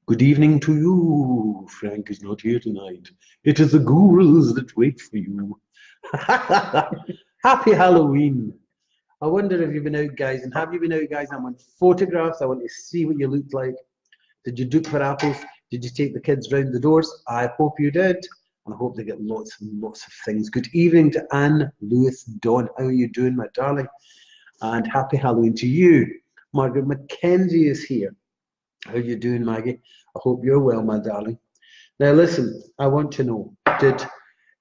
Good evening to you. Frank is not here tonight. It is the gurus that wait for you. Happy Halloween. I wonder if you've been out, guys, and have you been out, guys? I want photographs. I want to see what you looked like. Did you duke for apples? Did you take the kids round the doors? I hope you did. And I hope they get lots and lots of things. Good evening to Anne Lewis Dawn. How are you doing, my darling? And happy Halloween to you. Margaret Mackenzie is here. How are you doing, Maggie? I hope you're well, my darling. Now listen, I want to know, did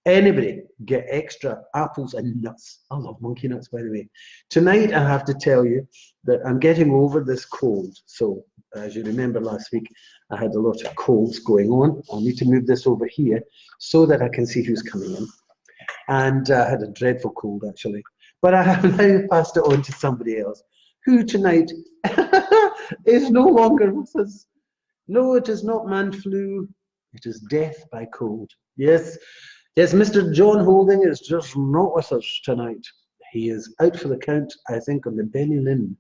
anybody get extra apples and nuts? I love monkey nuts, by the way. Tonight, I have to tell you that I'm getting over this cold. So, as you remember last week, I had a lot of colds going on. I'll need to move this over here so that I can see who's coming in. And I had a dreadful cold, actually. But I have now passed it on to somebody else, who tonight is no longer with us. No, it is not man flu. It is death by cold. Yes, yes, Mr. John Holding is just not with us tonight. He is out for the count, I think, on the Benny Lynn.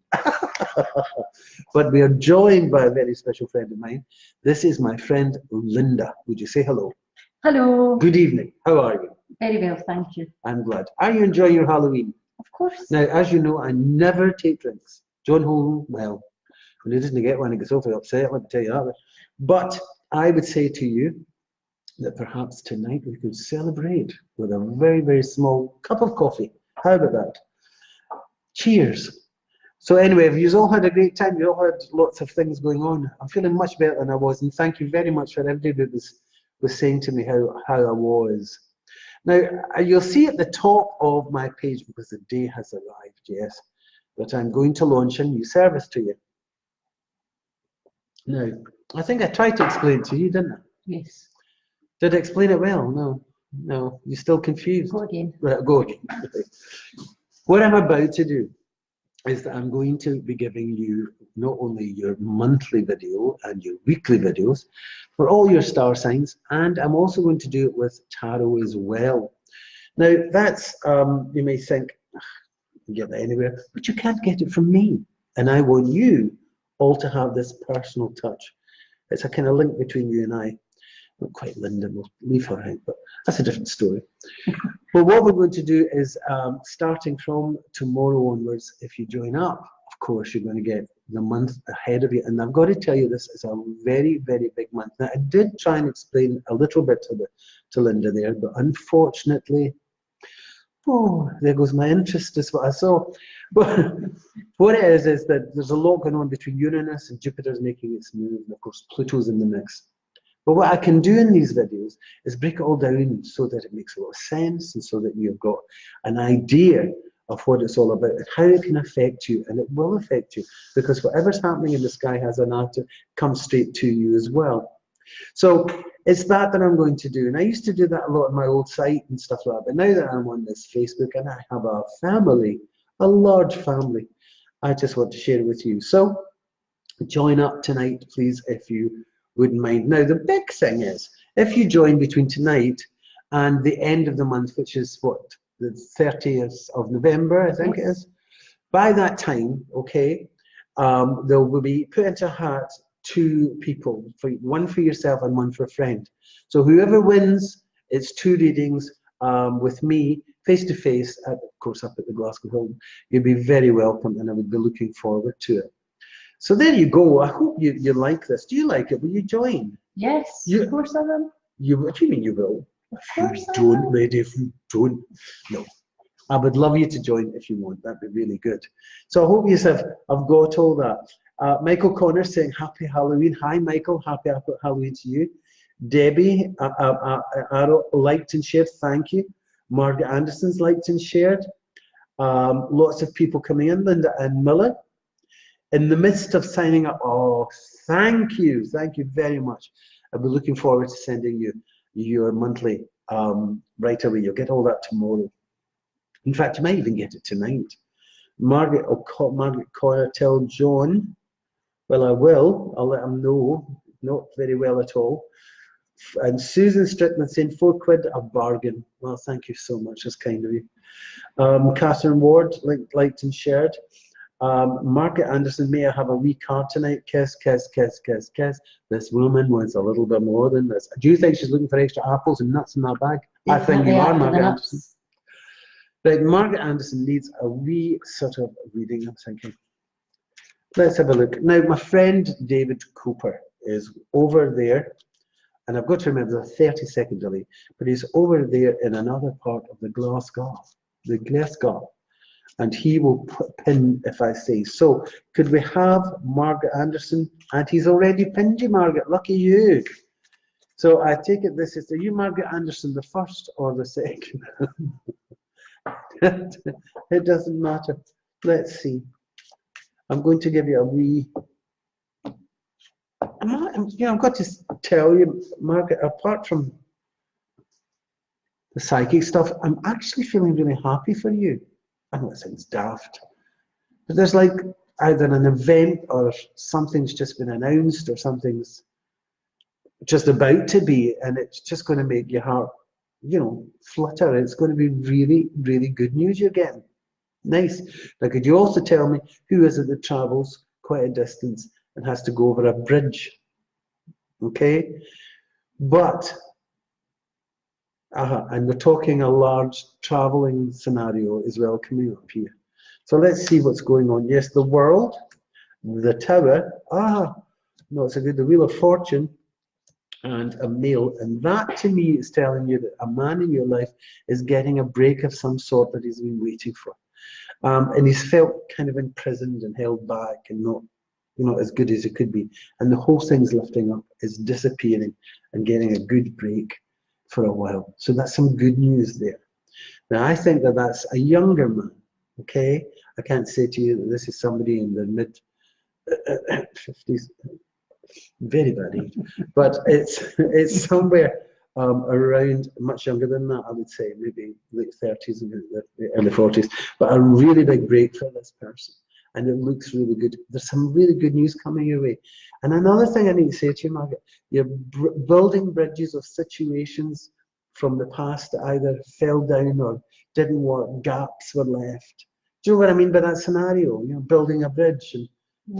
But we are joined by a very special friend of mine. This is my friend Linda. Would you say hello? Hello. Good evening. How are you? Very well, thank you. I'm glad. Are you enjoying your Halloween? Of course. Now, as you know, I never take drinks. John Holding, well, when he doesn't get one, he gets awfully upset, let me tell you that. But I would say to you that perhaps tonight we could celebrate with a very, very small cup of coffee. How about that? Cheers. So anyway, if you've all had a great time, you all had lots of things going on. I'm feeling much better than I was, and thank you very much for everybody that was saying to me how I was. Now, you'll see at the top of my page, because the day has arrived, yes, that I'm going to launch a new service to you. Now, I think I tried to explain it to you, didn't I? Yes. Did I explain it well? No. No. You're still confused? Go again. Right, go again. What I'm about to do is that I'm going to be giving you not only your monthly video and your weekly videos for all your star signs, and I'm also going to do it with tarot as well. Now, that's, you may think, you can get that anywhere, but you can't get it from me. And I want you all to have this personal touch. It's a kind of link between you and I. Not quite Linda, we'll leave her out, but that's a different story. But what we're going to do is, starting from tomorrow onwards, if you join up, of course, you're going to get the month ahead of you. And I've got to tell you, this is a very, very big month. Now, I did try and explain a little bit to Linda there, but unfortunately, oh, there goes my interest, is what I saw. But what it is that there's a lot going on between Uranus and Jupiter's making its move, and of course Pluto's in the mix. But what I can do in these videos is break it all down so that it makes a lot of sense, and so that you've got an idea of what it's all about and how it can affect you. And it will affect you, because whatever's happening in the sky has an active comes straight to you as well. So it's that I'm going to do. And I used to do that a lot on my old site and stuff like that. But now that I'm on this Facebook and I have a family, a large family, I just want to share it with you. So join up tonight, please, if you wouldn't mind. Now, the big thing is, if you join between tonight and the end of the month, which is what, the 30th of November, I think it is, by that time, okay, there will be put into a hat 2 people, one for yourself and one for a friend. So whoever wins, it's 2 readings with me, face to face, of course, up at the Glasgow Hilton. You'll be very welcome, and I would be looking forward to it. So there you go. I hope you like this. Do you like it? Will you join? Yes, of course I will. What do you mean you will? Of course I Don't, will. lady, if you don't. No. I would love you to join if you want. That'd be really good. So I hope you have got all that. Michael Connor saying happy Halloween. Hi, Michael. Happy Halloween to you. Debbie liked and shared. Thank you. Margaret Anderson's liked and shared. Lots of people coming in. Linda and Miller. In the midst of signing up, oh, thank you very much. I'll be looking forward to sending you your monthly right away. You'll get all that tomorrow. In fact, you might even get it tonight. Margaret Coyer, tell John. Well, I will. I'll let him know. Not very well at all. And Susan Strickland saying £4 a bargain. Well, thank you so much. That's kind of you. Catherine Ward liked and shared. Margaret Anderson, may I have a wee card tonight? Kiss, kiss, kiss, kiss, kiss. This woman wants a little bit more than this. Do you think she's looking for extra apples and nuts in that bag? I think you are, Margaret Anderson. Right, Margaret Anderson needs a wee sort of reading, I'm thinking. Let's have a look. Now, my friend David Cooper is over there, and I've got to remember the 30-second delay, but he's over there in another part of the Glasgow, and he will pin if I say so. Could we have Margaret Anderson? And he's already pinned you, Margaret. Lucky you. So I take it this is, are you Margaret Anderson the first or the second? It doesn't matter. Let's see. I'm going to give you a wee. I've got to tell you, Margaret, apart from the psychic stuff, I'm actually feeling really happy for you. I know it sounds daft, but there's like either an event or something's just been announced or something's just about to be, and it's just going to make your heart, you know, flutter. It's going to be really, really good news you're getting. Nice. Now, could you also tell me who is it that travels quite a distance and has to go over a bridge? Okay, but and we're talking a large traveling scenario as well coming up here. So let's see what's going on. Yes, the world, the tower. No, it's a good. The Wheel of Fortune, and a male, and that to me is telling you that a man in your life is getting a break of some sort that he's been waiting for. And he's felt kind of imprisoned and held back and not, you know, as good as it could be. And the whole thing's lifting up, is disappearing and getting a good break for a while. So that's some good news there. Now, I think that that's a younger man, okay? I can't say to you that this is somebody in the mid-50s, very bad age, but it's somewhere around much younger than that, I would say, maybe late 30s and early 40s, but a really big break for this person. And it looks really good. There's some really good news coming your way. And another thing I need to say to you, Margaret, you're building bridges of situations from the past that either fell down or didn't work, gaps were left. Do you know what I mean by that scenario? You know, building a bridge, and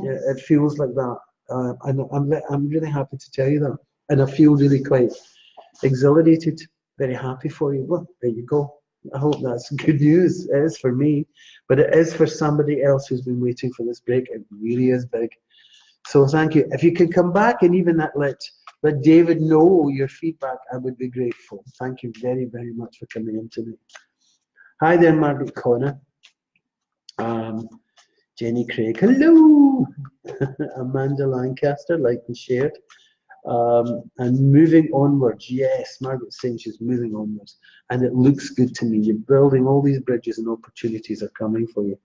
yes. It feels like that. And I'm really happy to tell you that. And I feel really quite exhilarated, very happy for you. Well, there you go. I hope that's good news. It is for me, but it is for somebody else who's been waiting for this break. It really is big. So thank you. If you could come back and even let David know your feedback, I would be grateful. Thank you very, very much for coming in today. Hi there, Margaret Connor. Jenny Craig, hello. Amanda Lancaster, liked and shared. And moving onwards, yes, Margaret's saying she's moving onwards, and it looks good to me. You're building all these bridges and opportunities are coming for you.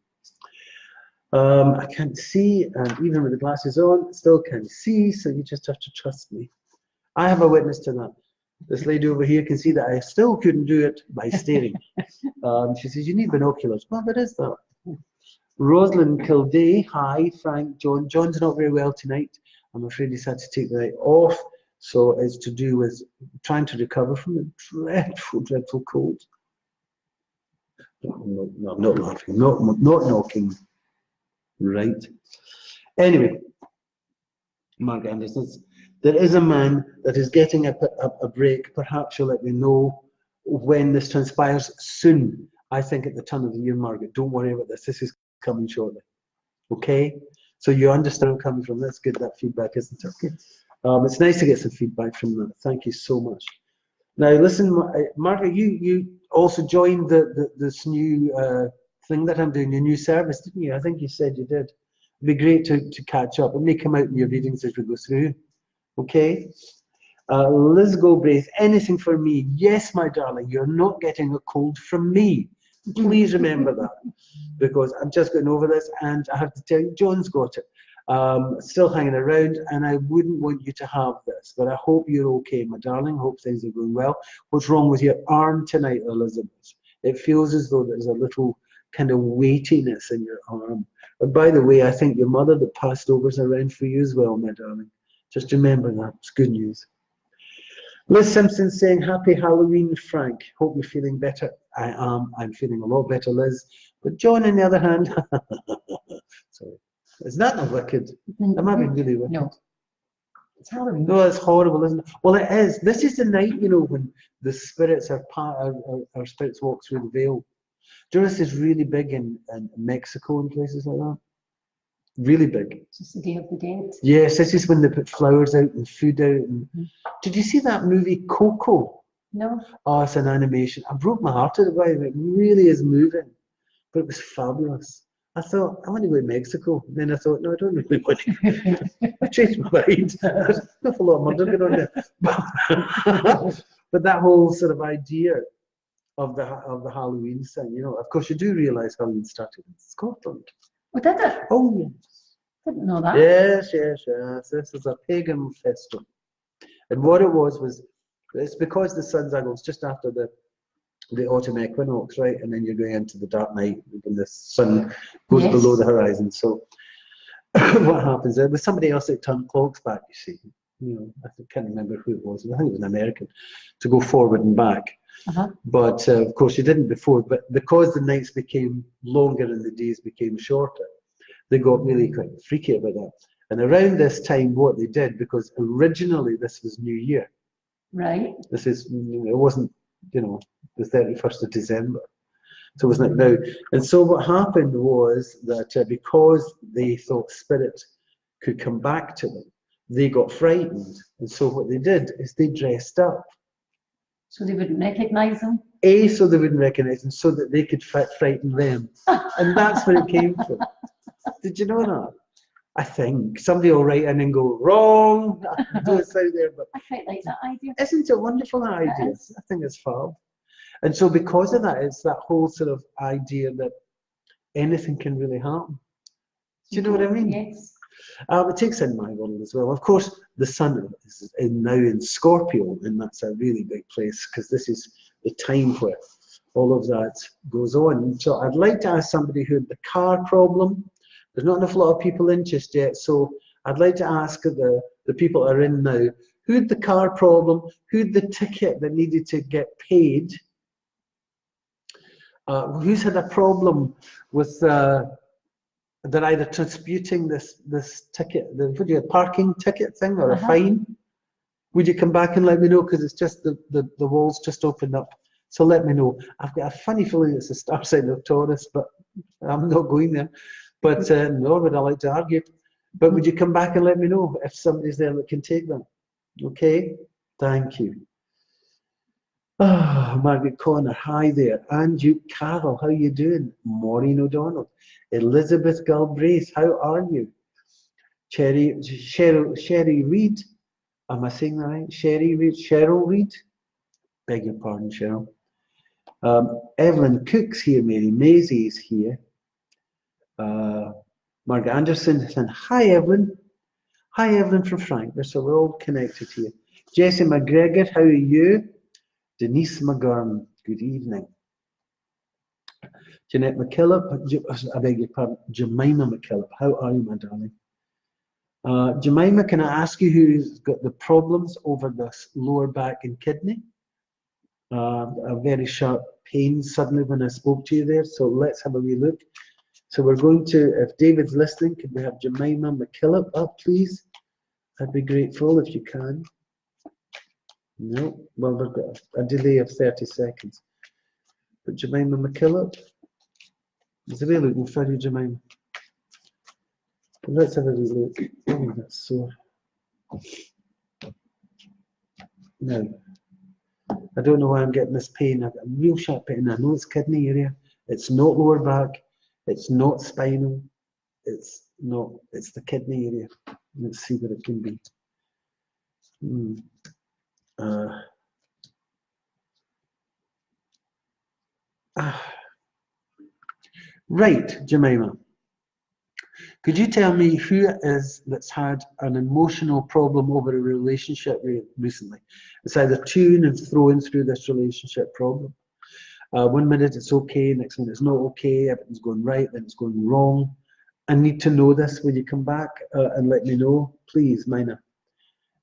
I can't see, and even with the glasses on, still can't see, so you just have to trust me. I have a witness to that. This lady over here can see that I still couldn't do it by staring. She says, you need binoculars. Well, there is that. Rosalind Kildee, hi, Frank, John. John's not very well tonight. I'm afraid he's had to take the night off. So it's to do with trying to recover from a dreadful, dreadful cold. No, I'm not laughing, not knocking. Right. Anyway, Margaret Anderson, there is a man that is getting a break. Perhaps you'll let me know when this transpires soon. I think at the turn of the year, Margaret. Don't worry about this. This is coming shortly. Okay? So you understand where I'm coming from. That's good, that feedback, isn't it? Okay. It's nice to get some feedback from that. Thank you so much. Now, listen, Margaret, you also joined this new thing that I'm doing, a new service, didn't you? I think you said you did. It'd be great to catch up. It may come out in your readings as we go through. Okay? Liz Gobraith, anything for me? Yes, my darling, you're not getting a cold from me. Please remember that, because I'm just getting over this, and I have to tell you, John's got it. Still hanging around, and I wouldn't want you to have this, but I hope you're okay, my darling. Hope things are going well. What's wrong with your arm tonight, Elizabeth? It feels as though there's a little kind of weightiness in your arm. But by the way, I think your mother that passed over is around for you as well, my darling. Just remember that. It's good news. Liz Simpson saying, happy Halloween, Frank. Hope you're feeling better. I am. I'm feeling a lot better, Liz. But John, on the other hand, it's Sorry. Is that not wicked? Mm, Am I being really wicked? No. It's Halloween. No, it's horrible, isn't it? Well, it is. This is the night, you know, when the spirits are our spirits walk through the veil. Do you know this is really big in Mexico and places like that? Really big. It's just the Day of the Dead. Yes, this is when they put flowers out and food out. And did you see that movie Coco? No. Oh, it's an animation. I broke my heart at it, by the way. It really is moving, but it was fabulous. I thought, I want to go to Mexico. And then I thought, no, I don't really want to. I changed my mind. There's an awful lot of murder going on there. But that whole sort of idea of the Halloween thing, you know, of course you do realise Halloween started in Scotland. Oh, did it? Oh, yes. Didn't know that. Yes, yes, yes. This is a pagan festival. And what it was it's because the sun's angle, it's just after the autumn equinox, right? And then you're going into the dark night when the sun goes Yes. below the horizon. So what happens? There was somebody else that turned clocks back, you see. You know, I can't remember who it was. I think it was an American, to go forward and back. But of course, you didn't before. But because the nights became longer and the days became shorter, they got really quite freaky about that. And around this time, what they did, because originally this was New Year. Right. This is, it wasn't, you know, the 31st of December. So it was like now. And so what happened was that because they thought spirit could come back to them, they got frightened. And so what they did is they dressed up. So they wouldn't recognise them? A, so they wouldn't recognise them, so that they could frighten them. And that's where it came from. Did you know that? I think somebody will write in and go, wrong. Do it out there, but I quite like that idea. isn't it wonderful, that idea? It I think it's fab. And so because of that, it's that whole sort of idea that anything can really happen. Do you know what I mean? Yes. It takes in my world as well. Of course, the sun is now in Scorpio, and that's a really big place because this is the time where all of that goes on. So I'd like to ask somebody who had the car problem. There's not enough lot of people in just yet, so I'd like to ask the people that are in now, who had the car problem, who had the ticket that needed to get paid, who's had a problem with they're either disputing this ticket, the parking ticket thing or a fine. Would you come back and let me know, because it's just the walls just opened up. So let me know. I've got a funny feeling it's the star sign of Taurus, but I'm not going there. But nor would I like to argue. But would you come back and let me know if somebody's there that can take them? Okay, thank you. Ah, Margaret Connor, hi there. Andrew Carroll, how you doing? Maureen O'Donnell. Elizabeth Galbraith, how are you? Sherry Reid, am I saying that right? Cheryl Reid, beg your pardon, Cheryl. Evelyn Cook's here, Mary Maisie's here. Margaret Anderson saying, hi Evelyn. Hi Evelyn from Frankfurt, so we're all connected here. Jessie McGregor, how are you? Denise McGurn, good evening. Jeanette McKillop, I beg your pardon, Jemima McKillop, how are you, my darling? Jemima, can I ask you who's got the problems over the lower back and kidney? A very sharp pain suddenly when I spoke to you there, so let's have a wee look. So we're going to, if David's listening, could we have Jemima McKillop up, please? I'd be grateful if you can. No, well, we've got a delay of 30 seconds. But Jemima McKillop, is a wee looking for you, Jemima. Let's have a wee look. Oh, that's sore. Now, I don't know why I'm getting this pain. I've got a real sharp pain. I know it's kidney area. It's not lower back. It's not spinal. It's not. It's the kidney area. Let's see what it can be. Right, Jemima. Could you tell me who it is that's had an emotional problem over a relationship recently? It's either to and throwing through this relationship problem. 1 minute it's okay, next minute it's not okay, everything's going right, then it's going wrong. I need to know this. Will you come back and let me know? Please, Mina.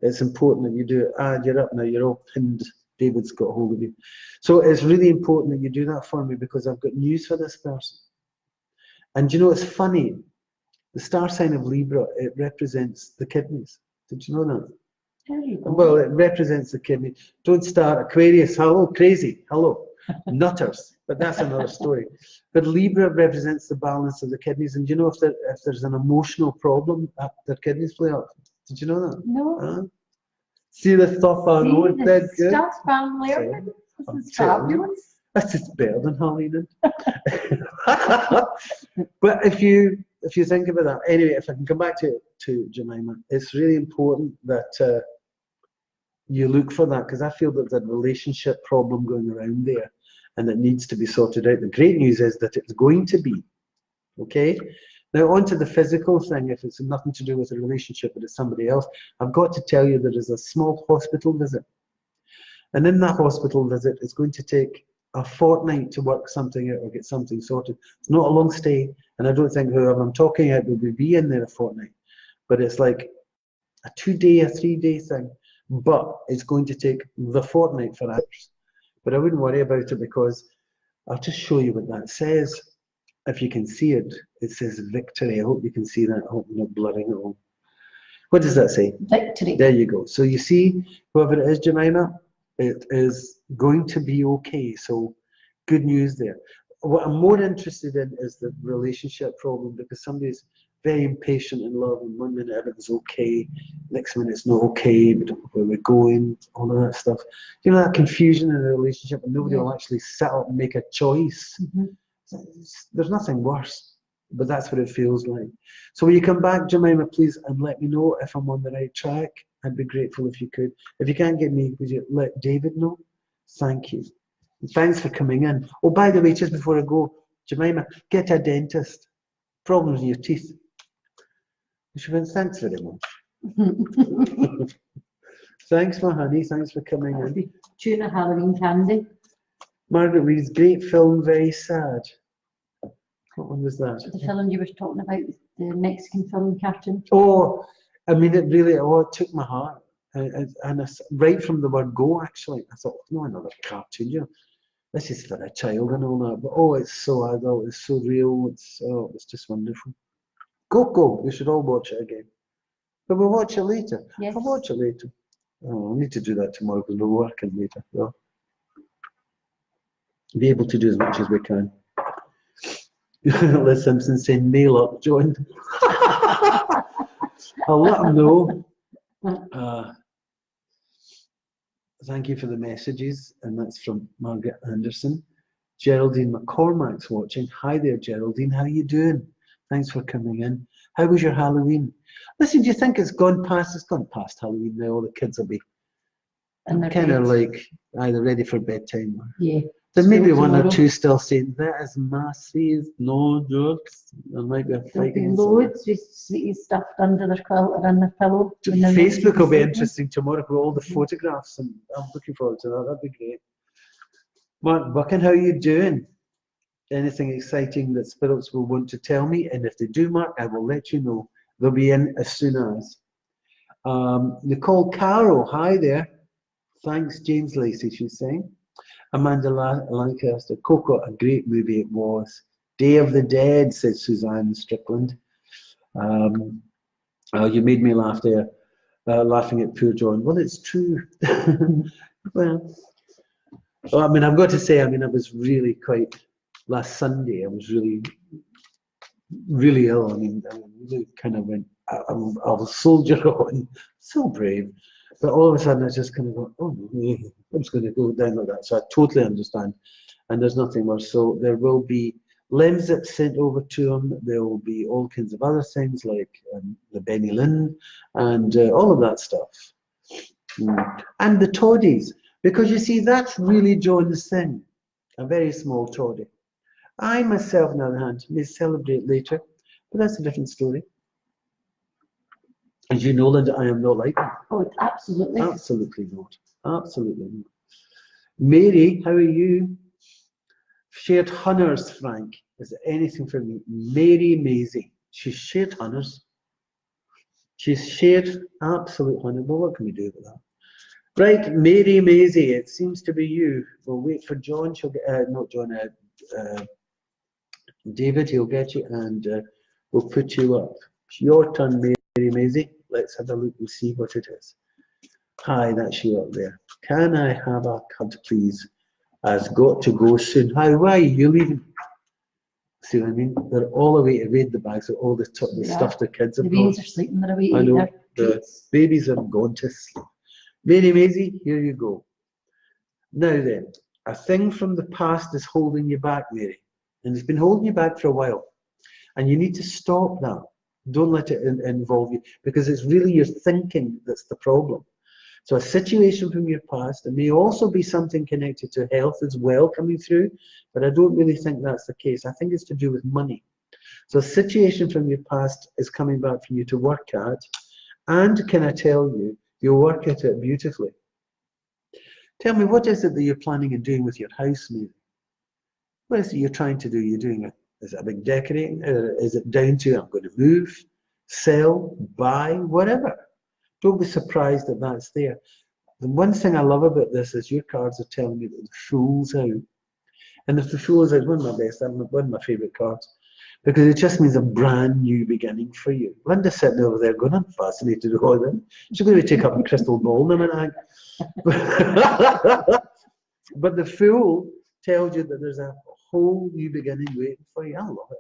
It's important that you do it. You're up now, you're all pinned. David's got hold of you. So it's really important that you do that for me, because I've got news for this person. And you know, it's funny. The star sign of Libra, it represents the kidneys. Did you know that? There you go. Well, it represents the kidney. Don't start Aquarius, hello, crazy, hello, nutters. But that's another story. But Libra represents the balance of the kidneys. And do you know if there's an emotional problem, their kidneys play up? Did you know that? No. Huh? See the stuff I know, See, it's dead the good. Star family. So, This I'm is telling you. fabulous. That's just better than Halloween. But if you think about that, anyway, if I can come back to Jemima, it's really important that you look for that, because I feel that there's a relationship problem going around there and it needs to be sorted out. The great news is that it's going to be, okay? Now on to the physical thing. If it's nothing to do with a relationship but it's somebody else, I've got to tell you there is a small hospital visit. And in that hospital visit, it's going to take a fortnight to work something out or get something sorted. It's not a long stay, and I don't think whoever I'm talking about will be in there a fortnight. But it's like a 2-day, a 3-day thing. But it's going to take the fortnight for hours. But I wouldn't worry about it, because I'll just show you what that says. If you can see it, it says victory. I hope you can see that. I hope I'm not blurring it all. What does that say? Victory. There you go. So you see, whoever it is, Jemima, it is going to be okay. So good news there. What I'm more interested in is the relationship problem, because somebody's very impatient in love, and one minute everything's okay, next minute it's not okay, we don't know where we're going, all of that stuff. You know, that confusion in a relationship, and nobody will actually sit up and make a choice. There's nothing worse, but that's what it feels like. So when you come back, Jemima, please, and let me know if I'm on the right track. I'd be grateful if you could. If you can't get me, would you let David know? Thank you. And thanks for coming in. Oh, by the way, just before I go, Jemima, get a dentist. Problems in your teeth. Thanks very much. Thanks, my honey. Thanks for coming in. Tuna Halloween candy. Margaret Reed's great film, very sad. What one was that? The film you were talking about, the Mexican film cartoon. Oh, I mean, it really, it took my heart. And right from the word go, actually, I thought, no, another cartoon, you know, this is for a child and all that. But oh, it's so adult, it's so real, it's just wonderful. Coco, we should all watch it again. But we'll watch it later. Yes. I'll watch it later. Oh, I need to do that tomorrow because we're working later. So be able to do as much as we can. Les Simpson saying, mail up, John. I'll let him know. Thank you for the messages, and that's from Margaret Anderson. Geraldine McCormack's watching. Hi there, Geraldine. How are you doing? Thanks for coming in. How was your Halloween? Listen, do you think it's gone past? It's gone past Halloween now. All the kids will be kind of like either ready for bedtime. Yeah. There may be one or tomorrow. two still saying, that is massive, no jokes. There might be a There'll fight be against loads with sweeties stuffed under their quilt or on their pillow. when they're not Facebook will be sleeping. interesting tomorrow with all the photographs, and I'm looking forward to that. That'd be great. Mark Buchan, how are you doing? Anything exciting that spirits will want to tell me? And if they do, Mark, I will let you know. They'll be in as soon as. Nicole Carroll, hi there. Thanks, James Lacey, she's saying. Amanda Lancaster, Coco, a great movie it was. Day of the Dead, says Suzanne Strickland. You made me laugh there, laughing at poor John. Well, it's true. Well, I mean, I've got to say, I mean, I was really quite, last Sunday, I was really, really ill. I mean, I really kind of went, I was soldier on, so brave. But all of a sudden, I just kind of go, oh, I'm just going to go down like that. So I totally understand. And there's nothing worse. So there will be limbs that's sent over to him. There will be all kinds of other things like the Benny Lynn and all of that stuff. And the toddies. Because you see, that's really John's thing. A very small toddy. I myself, on the other hand, may celebrate later. But that's a different story. As you know, Linda, I am not like that. Oh, absolutely. Absolutely not. Absolutely not. Mary, how are you? Shared hunters, Frank. Is there anything for me? Mary Maisie. She's shared hunters. She's shared absolute hunters. Well, what can we do with that? Right, Mary Maisie, it seems to be you. We'll wait for John. She'll get, not John, David, he'll get you. And We'll put you up. It's your turn, Mary Maisie. Let's have a look and see what it is. Hi, that's you up there. Can I have a cud, please? I've got to go soon. Hi, why are you leaving? See what I mean? They're all away to raid the bags of all the stuff the kids have The got. babies are sleeping, they're away to I eat know, their the treats. babies have gone to sleep. Mary Maisie, here you go. Now then, a thing from the past is holding you back, Mary. And it's been holding you back for a while. And you need to stop that. Don't let it involve you, because it's really your thinking that's the problem. So a situation from your past, it may also be something connected to health as well coming through, but I don't really think that's the case. I think it's to do with money. So a situation from your past is coming back for you to work at, and can I tell you, you'll work at it beautifully. Tell me, what is it that you're planning on doing with your house, maybe? What is it you're trying to do? You're doing it. Is it a big decorating? Is it down to I'm going to move, sell, buy, whatever? Don't be surprised that that's there. The one thing I love about this is your cards are telling me that the Fool's out. And if the Fool's out, one of my best, one of my favourite cards, because it just means a brand new beginning for you. Linda's sitting over there going, I'm fascinated with all them. She's going to take up a crystal ball in a minute. But the Fool tells you that there's a whole new beginning waiting for you. I love it.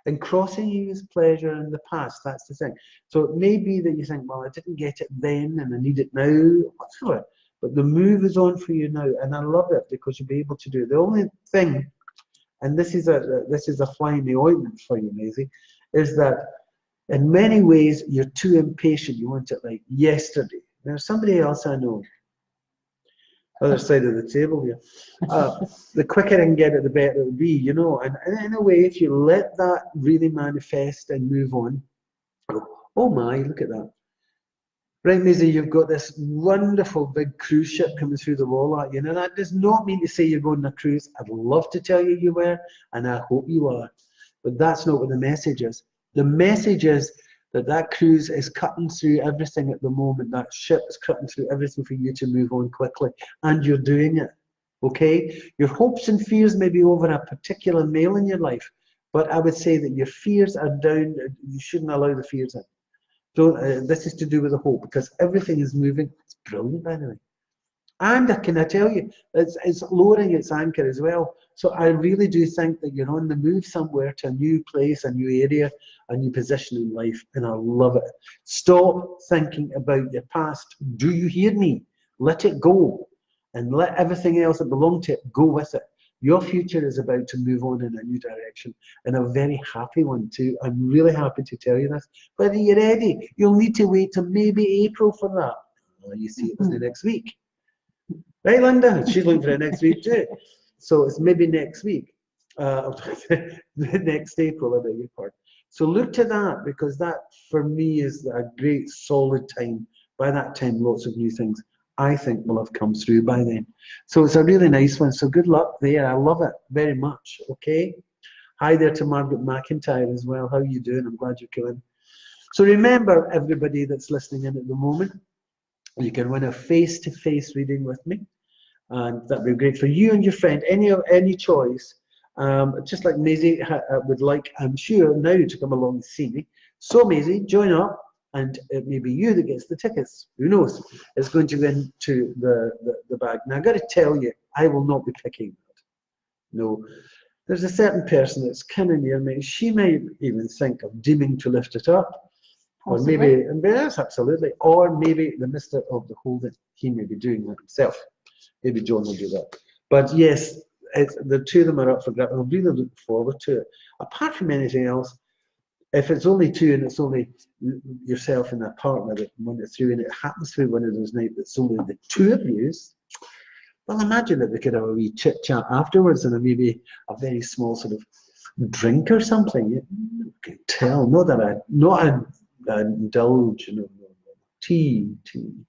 And crossing you is pleasure in the past. That's the thing. So it may be that you think, well, I didn't get it then and I need it now, whatever. But the move is on for you now. And I love it because you'll be able to do it. The only thing, and this is a fly in the ointment for you, Maisie, is that in many ways you're too impatient. You want it like yesterday. There's somebody else I know, other side of the table here. The quicker I can get it, the better it will be, you know. And in a way, if you let that really manifest and move on, oh my, look at that. Right, Maisie, you've got this wonderful big cruise ship coming through the wall at you. Now, that does not mean to say you're going on a cruise. I'd love to tell you you were, and I hope you are. But that's not what the message is. The message is that that cruise is cutting through everything at the moment. That ship is cutting through everything for you to move on quickly. And you're doing it, okay? Your hopes and fears may be over a particular male in your life, but I would say that your fears are down. You shouldn't allow the fears in. This is to do with the hope, because everything is moving. It's brilliant, by the way. And can I tell you, it's lowering its anchor as well. So I really do think that you're on the move somewhere to a new place, a new area, a new position in life, and I love it. Stop thinking about your past. Do you hear me? Let it go, and let everything else that belonged to it go with it. Your future is about to move on in a new direction, and a very happy one too. I'm really happy to tell you this. Whether you're ready, you'll need to wait till maybe April for that. Oh, you see, it was the next week. Right, Linda? She's looking for it next week too. So it's maybe next week, next April, I beg your pardon. So look to that, because that for me is a great solid time. By that time, lots of new things I think will have come through by then. So it's a really nice one. So good luck there. I love it very much. Okay. Hi there to Margaret McIntyre as well. How are you doing? I'm glad you're coming. So remember, everybody that's listening in at the moment, you can win a face-to-face reading with me, and that'd be great for you and your friend. Any choice. Just like Maisie would like, I'm sure, now to come along and see me. So Maisie, join up, and it may be you that gets the tickets. Who knows? It's going to go into the bag. Now I've got to tell you, I will not be picking that. No. There's a certain person that's kind of near me. She may even think of deeming to lift it up. Possibly. Or maybe, and yes, absolutely. Or maybe the Mister of the Holding, he may be doing that himself. Maybe John will do that. But yes, the two of them are up for grabs. I'm really looking forward to it. Apart from anything else, if it's only two and it's only yourself and a partner that won it through, and it happens to be one of those nights that's only the two of you, well, imagine that we could have a wee chit chat afterwards and maybe a very small sort of drink or something. You can tell. Not indulge, you know. Tea.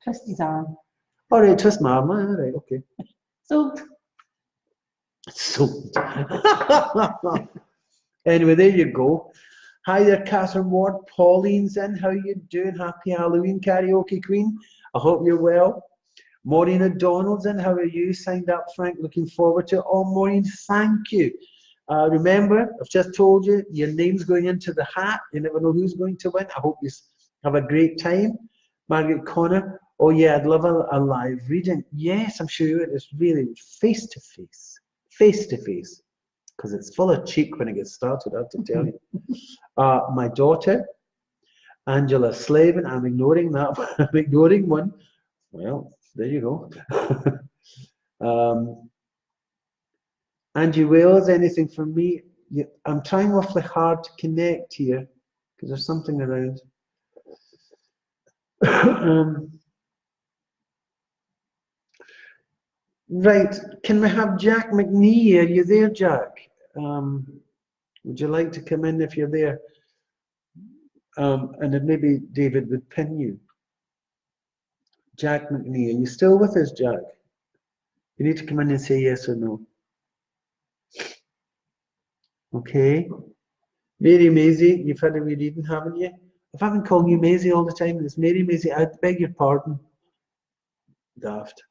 Twist his arm. All right, twist my arm. All right, okay. So. Anyway, there you go. Hi there, Catherine Ward. Pauline's in. How you doing? Happy Halloween, karaoke queen. I hope you're well. Maureen O'Donnell's in. How are you? Signed up, Frank. Looking forward to it. Oh, Maureen, thank you. Remember, I've just told you, your name's going into the hat. You never know who's going to win. I hope you have a great time. Margaret Connor, oh yeah, I'd love a live reading. Yes, I'm sure you would. It's really face-to-face, face-to-face, because it's full of cheek when it gets started, I have to tell you. My daughter, Angela Slavin, I'm ignoring that. I'm ignoring one. Well, there you go. Angie Wales, anything from me? Yeah, I'm trying awfully hard to connect here because there's something around. Right, can we have Jack McNee? Are you there, Jack? Would you like to come in if you're there? And then maybe David would pin you. Jack McNee, are you still with us, Jack? You need to come in and say yes or no. Okay. Mary Maisie, you've had a wee reading, haven't you? If I've been calling you Maisie all the time, it's Mary Maisie. I beg your pardon. Daft.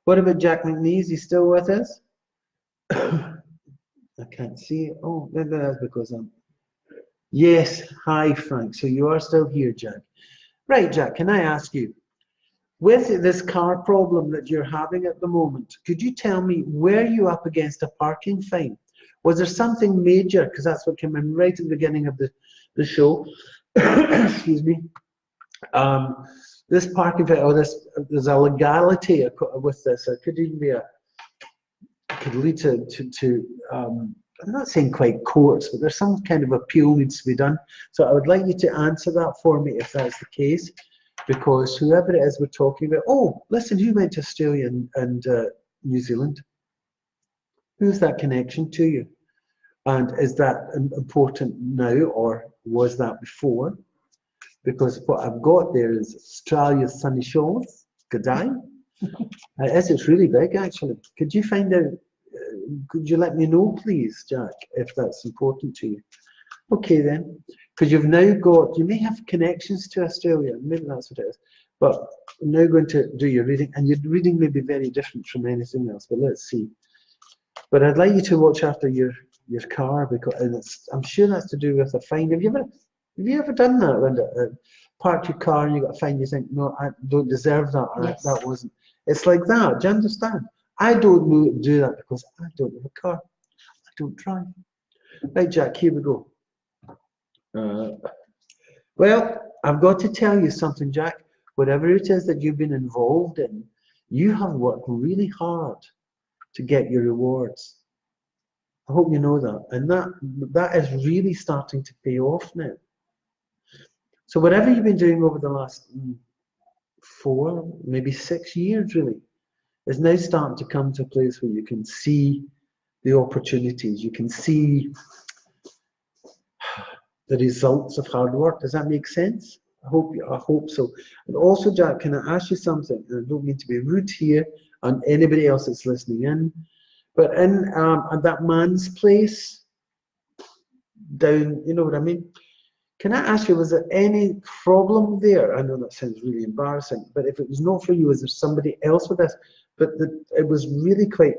What about Jack McNee? Is he still with us? I can't see it. Oh, maybe that's because I'm... Yes, hi Frank. So you are still here, Jack. Right, Jack, can I ask you, with this car problem that you're having at the moment, could you tell me, were you up against a parking fine? Was there something major? Because that's what came in right in the beginning of the show. Excuse me. This parking fine, or there's a legality with this. It could even be could lead to I'm not saying quite courts, but there's some kind of appeal needs to be done. So I would like you to answer that for me if that's the case, because whoever it is we're talking about, oh, listen, who went to Australia and New Zealand? Who's that connection to you? And is that important now, or was that before? Because what I've got there is Australia's sunny shores, Gadai. It's really big, actually. Could you find out? Could you let me know, please, Jack, if that's important to you? Okay, then, because you've now got, you may have connections to Australia, maybe that's what it is, but I'm now going to do your reading, and your reading may be very different from anything else, but let's see. But I'd like you to watch after your car, because and I'm sure that's to do with a fine. Have you ever done that, Linda? Parked your car and you got a fine, you think, no, I don't deserve that, or yes, that wasn't. It's like that, do you understand? I don't do that because I don't have a car. I don't drive. Right, Jack, here we go. Well, I've got to tell you something, Jack. Whatever it is that you've been involved in, you have worked really hard to get your rewards. I hope you know that. And that is really starting to pay off now. So whatever you've been doing over the last 4, maybe 6 years, really, is now starting to come to a place where you can see the opportunities. You can see the results of hard work. Does that make sense? I hope so. And also, Jack, can I ask you something? And I don't mean to be rude here, and anybody else that's listening in, but in at that man's place down, you know what I mean? Can I ask you, was there any problem there? I know that sounds really embarrassing, but if it was not for you, was there somebody else with this? But it was really quite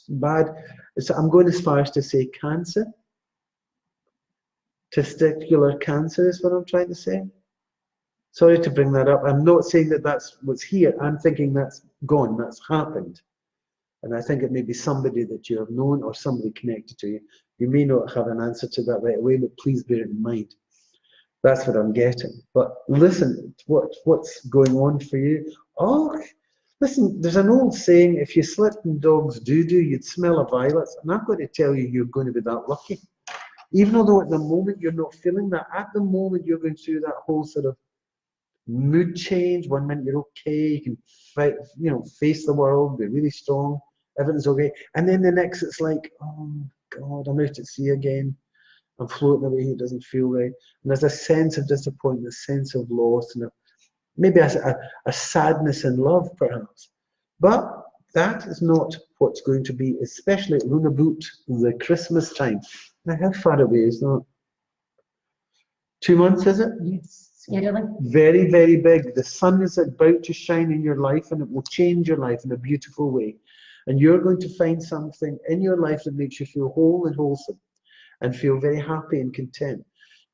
bad. So I'm going as far as to say cancer. Testicular cancer is what I'm trying to say. Sorry to bring that up. I'm not saying that that's what's here. I'm thinking that's gone, that's happened. And I think it may be somebody that you have known or somebody connected to you. You may not have an answer to that right away, but please bear it in mind. That's what I'm getting. But listen, what's going on for you? Oh, listen, there's an old saying, if you slipped in dog's doo-doo, you'd smell of violets. And I'm going to tell you, you're going to be that lucky. Even though at the moment you're not feeling that, at the moment you're going through that whole sort of mood change. One minute you're okay, you can fight, face the world, be really strong, everything's okay. And then the next it's like, oh God, I'm out at sea again. I'm floating away, it doesn't feel right. And there's a sense of disappointment, a sense of loss, and maybe a sadness in love, perhaps. But that is not what's going to be, especially at Lunaboot, the Christmas time. Now, how far away is that? 2 months, is it? Yes. Really? Very, very big. The sun is about to shine in your life, and it will change your life in a beautiful way. And you're going to find something in your life that makes you feel whole and wholesome and feel very happy and content.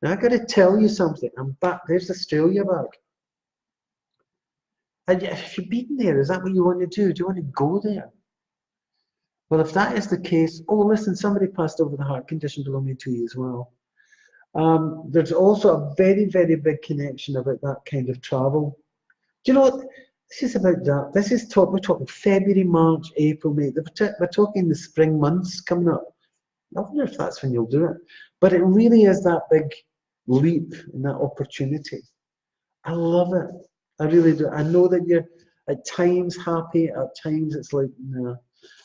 Now, I've got to tell you something. I'm back. There's Australia back. And if you've been there, is that what you want to do? Do you want to go there? Well, if that is the case, oh, listen, somebody passed over the heart condition belonging to you as well. There's also a very, very big connection about that kind of travel. Do you know what? This is about that. This is we're talking February, March, April, May. We're talking the spring months coming up. I wonder if that's when you'll do it. But it really is that big leap and that opportunity. I love it. I really do. I know that you're at times happy, at times it's like, nah.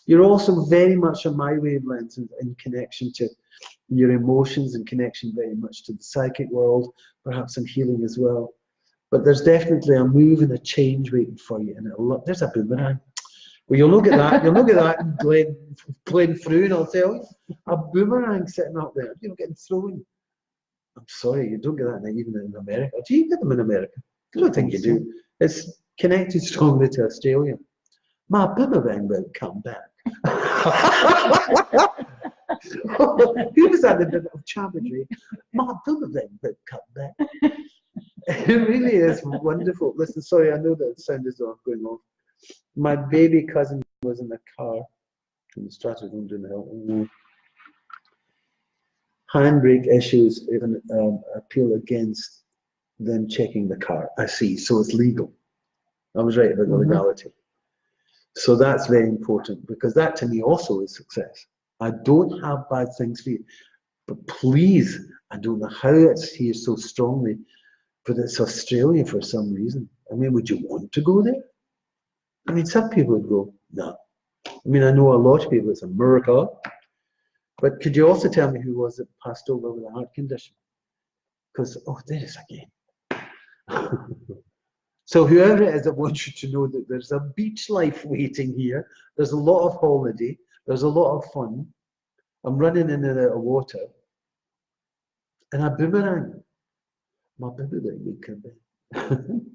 You're also very much on my wavelength in connection to your emotions and connection very much to the psychic world, perhaps some healing as well. But there's definitely a move and a change waiting for you. And there's a boomerang. Well, you'll look at that. You'll look at that and Glen through, and I'll tell you, a boomerang sitting up there, getting thrown. I'm sorry, you don't get that even in America. Do you get them in America? I don't think you do. It's connected strongly to Australia. My boomerang will come back. Who was at the bit of Chavandry? My boomerang will come back. It really is wonderful. Listen, sorry, I know that it sounds as though I'm going off. My baby cousin was in the car in the Stratford doing the hill. Handbrake issues even appeal against them checking the car. I see, so it's legal. I was right about the legality. So that's very important, because that to me also is success. I don't have bad things for you, but please, I don't know how it's here so strongly, but it's Australia for some reason. I mean, would you want to go there? I mean, some people would go, no. I mean, I know a lot of people, it's America. But could you also tell me who was it passed over with a heart condition? Because, oh, there it is again. So whoever it is that wants you to know that there's a beach life waiting here, there's a lot of holiday, there's a lot of fun. I'm running in and out of water. And a boomerang. My boomerang would come in.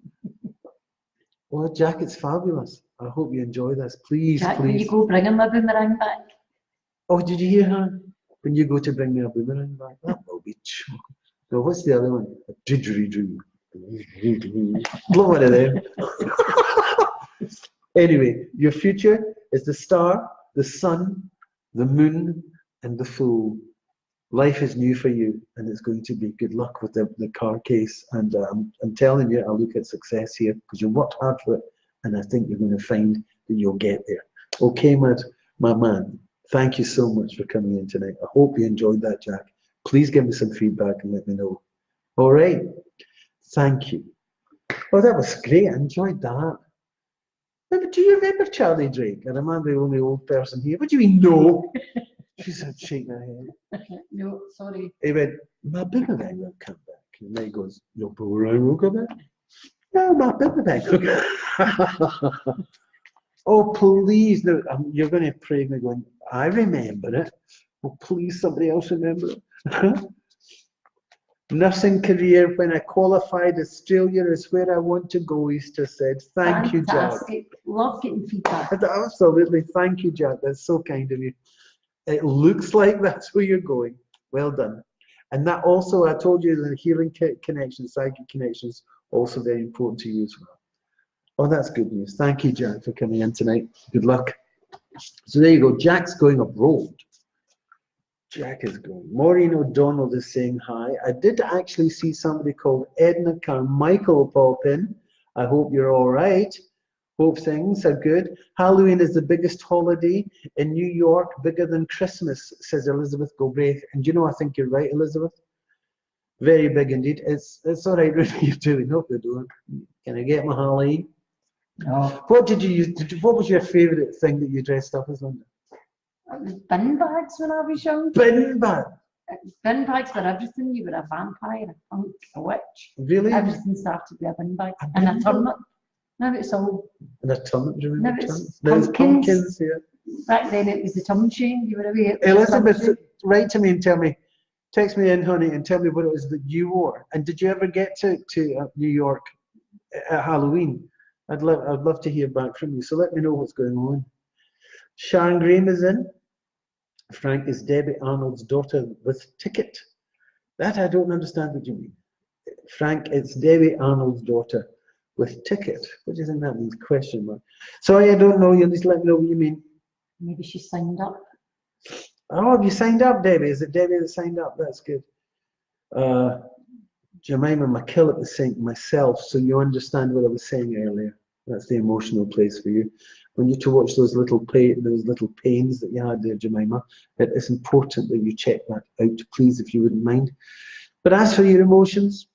Well, Jack, it's fabulous. I hope you enjoy this. Please, Jack, please. when you go bring him a boomerang back. Oh, did you hear her? When you go to bring me a boomerang back, that will be true. No, what's the other one? A didgeridoo. Blow one of them. Anyway, your future is the star, the sun, the moon, and the fool. Life is new for you, and it's going to be good luck with the car case. And I'm telling you, I look at success here because you worked hard for it, and I think you're going to find that you'll get there. Okay, my man. Thank you so much for coming in tonight. I hope you enjoyed that, Jack. Please give me some feedback and let me know. All right. Thank you. Oh, that was great. I enjoyed that. But do you remember Charlie Drake? And am I the only old person here? What do you mean, no? She said, shaking her head. No, sorry. He went, my boomerang will come back. And then he goes, your boomerang will come back? No, my boomerang will come back. Oh, please. No, you're going to pray me going, I remember it. Oh, please, somebody else remember it. Nursing career, when I qualified, Australia is where I want to go, Easter said. Thank you, Jack. Fantastic. Love getting feedback. Absolutely. Thank you, Jack. That's so kind of you. It looks like that's where you're going. Well done. And that also, I told you, the healing connections, psychic connections, also very important to you as well. Oh, that's good news. Thank you, Jack, for coming in tonight. Good luck. So there you go. Jack's going abroad. Jack is going. Maureen O'Donnell is saying hi. I did actually see somebody called Edna Carmichael pop in. I hope you're all right. Hope things are good. Halloween is the biggest holiday in New York, bigger than Christmas, says Elizabeth Galbraith. And you know, I think you're right, Elizabeth. Very big indeed. It's all right what you're doing. Hope you're doing. Can I get my Halloween? No. What did you use? What was your favourite thing that you dressed up as, Linda? It was bin bags when I was young. Bin bag. Bin bags for everything. You were a vampire, a punk, a witch. Really? Everything started with a bin bag. A And bin a turnip. Now it's all. And a turnip, do you remember? Now it's Now it's pumpkins. pumpkins, yeah. Back then it was the tum chain. You were away. Elizabeth, write to me and tell me, text me in, honey, and tell me what it was that you wore. And did you ever get to New York at Halloween? I'd love to hear back from you. So let me know what's going on. Sharon Graham is in. Frank is Debbie Arnold's daughter with ticket. That I don't understand what you mean. Frank, it's Debbie Arnold's daughter with ticket. What do you think that means? Question mark. Sorry, I don't know. You'll just let me know what you mean. Maybe she signed up. Oh, have you signed up, Debbie? Is it Debbie that signed up? That's good. Jemima McKillop is saying myself, so you understand what I was saying earlier. That's the emotional place for you. When you to watch those little pains that you had there, Jemima, it is important that you check that out, please, if you wouldn't mind. But as for your emotions,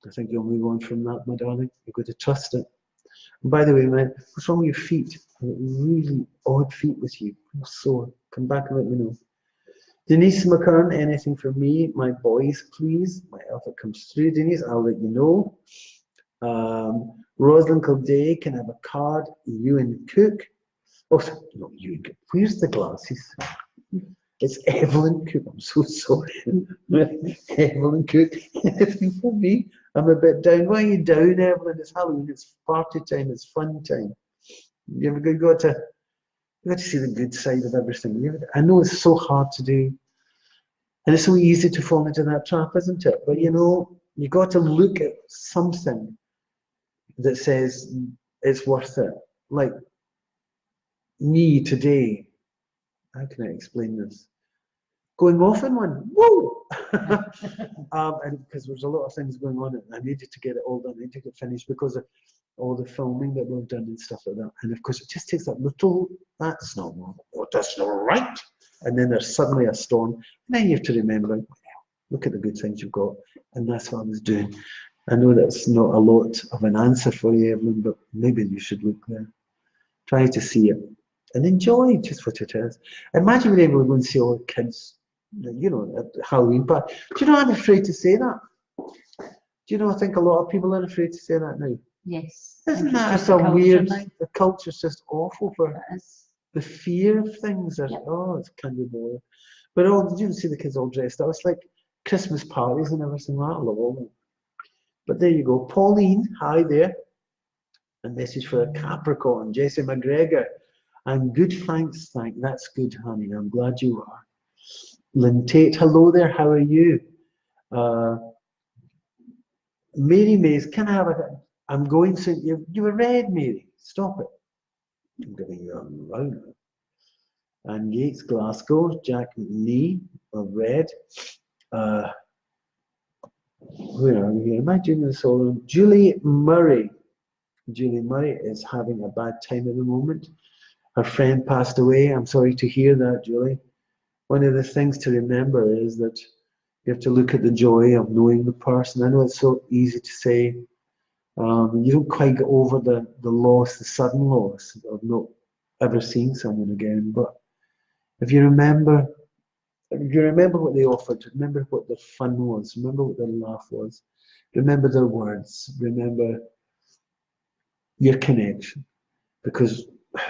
I think you'll move on from that, my darling. You've got to trust it. And by the way, man, what's wrong with your feet? Really odd feet with you. I'm sore. Come back and let me know. Denise McKern, anything from me? My boys, please. My alpha comes through, Denise. I'll let you know. Rosalind Kildare, can I have a card? Ewan Cook. Oh, no, Ewan Cook. Where's the glasses? It's Evelyn Cook. I'm so sorry. Evelyn Cook. Anything for me? I'm a bit down. Why are you down, Evelyn? It's Halloween. It's party time. It's fun time. You've got to see the good side of everything. I know it's so hard to do. And it's so easy to fall into that trap, isn't it? But you know, you got to look at something that says it's worth it. Like me today, how can I explain this? Going off in one, whoa! And because there's a lot of things going on, and I needed to get it all done, I needed to get finished because of all the filming that we've done and stuff like that. And of course, it just takes that little, that's not wrong, oh, that's not right. And then there's suddenly a storm. And then you have to remember, look at the good things you've got. And that's what I was doing. I know that's not a lot of an answer for you, Evelyn, but maybe you should look there. Try to see it and enjoy just what it is. Imagine being able to go and see all the kids, you know, at Halloween. But do you know, I'm afraid to say that. Do you know, I think a lot of people are afraid to say that now. Yes. Isn't that so weird? The culture's just awful for the fear of things. Yep. Oh, it can be boring. But oh, did you see the kids all dressed up? It's like Christmas parties and everything like that. I love all that. But there you go. Pauline, hi there. A message for a Capricorn. Jesse McGregor. I'm good, thanks. That's good, honey. I'm glad you are. Lynn Tate, hello there. How are you? Mary Mays, can I have a... I'm going to... You were red, Mary. Stop it. I'm giving you a round. And Yates, Glasgow. Jack McNee of red. Where are we here? Am I doing this all? Julie Murray. Julie Murray is having a bad time at the moment. Her friend passed away. I'm sorry to hear that, Julie. One of the things to remember is that you have to look at the joy of knowing the person. I know it's so easy to say. You don't quite get over the loss, the sudden loss of not ever seeing someone again. But if you remember what they offered, remember what their fun was, remember what their laugh was, remember their words, remember your connection. Because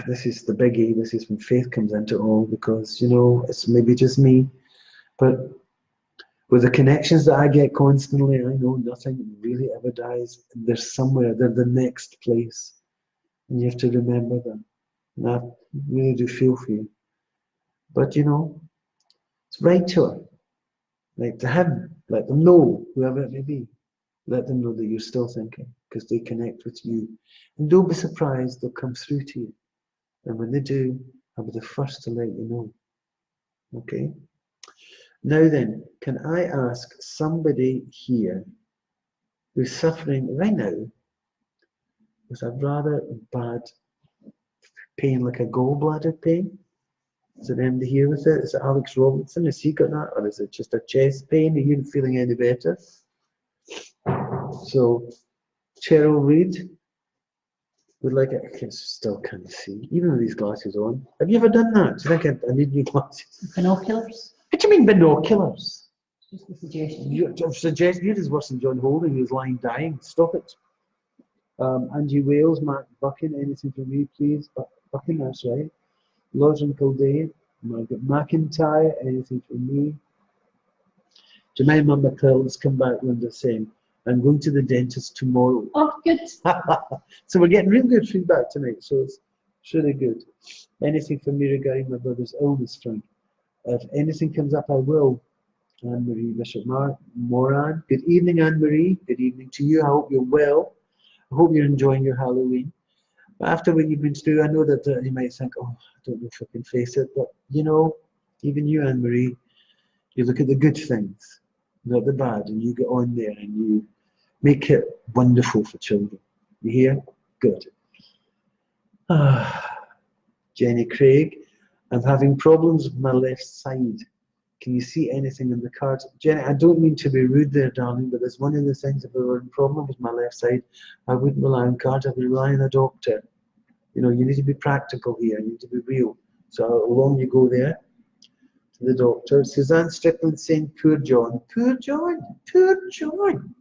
this is the biggie, this is when faith comes into it all, because, you know, it's maybe just me, but with the connections that I get constantly, I know nothing really ever dies. There's somewhere, they're the next place. And you have to remember that. And I really do feel for you. But, you know, it's write to her. Like to him, let them know, whoever it may be. Let them know that you're still thinking, because they connect with you. And don't be surprised, they'll come through to you. And when they do, I'll be the first to let you know. Okay? Now then, can I ask somebody here who's suffering right now with a rather bad pain, like a gallbladder pain? Is it anybody here with it? Is it Alex Robinson? Has he got that? Or is it just a chest pain? Are you feeling any better? So, Cheryl Reed would like it. I can still can't see, even with these glasses on. Have you ever done that? Do you think I need new glasses? Binoculars? What do you mean binoculars? Just a suggestion. You're as worse than John Holding, who's lying dying. Stop it. Angie Wales, Mark Buchan, anything from you, please? Buchan, that's right. Lodgen Kildare, Margaret McIntyre, anything from me? Jemima McCall has come back, Linda, saying, I'm going to the dentist tomorrow. Oh, good. So we're getting really good feedback tonight. So it's It's really good. Anything from me regarding my brother's illness, Frank? If anything comes up, I will. Anne-Marie Bishop Moran. Good evening, Anne-Marie. Good evening to you. I hope you're well. I hope you're enjoying your Halloween. After what you've been through, I know that you might think, oh, I don't know if I can face it. But, you know, even you, Anne-Marie, you look at the good things, not the bad, and you get on there and you make it wonderful for children. You hear? Good. Jenny Craig, I'm having problems with my left side. Can you see anything in the cards? Jenny, I don't mean to be rude there, darling, but it's one of the things. If I were in problem with my left side, I wouldn't rely on cards, I would rely on a doctor. You know, you need to be practical here, you need to be real. So along you go there to the doctor. Suzanne Strickland saying, poor John. Poor John? Poor John?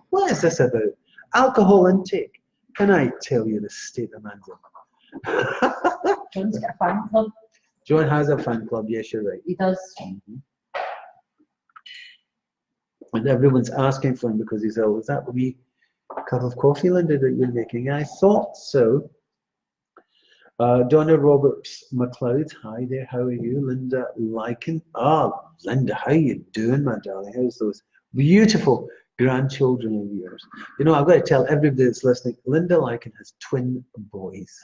What is this about? Alcohol intake. Can I tell you the state of man's in? John's got a fan club. John has a fan club, yes, you're right. He does. And everyone's asking for him because he's ill. Is that a wee cup of coffee, Linda, that you're making? I thought so. Donna Roberts McLeod, hi there, how are you? Linda Lycan. Linda, how you doing, my darling? How's those beautiful grandchildren of yours? You know, I've got to tell everybody that's listening, Linda Lycan has twin boys.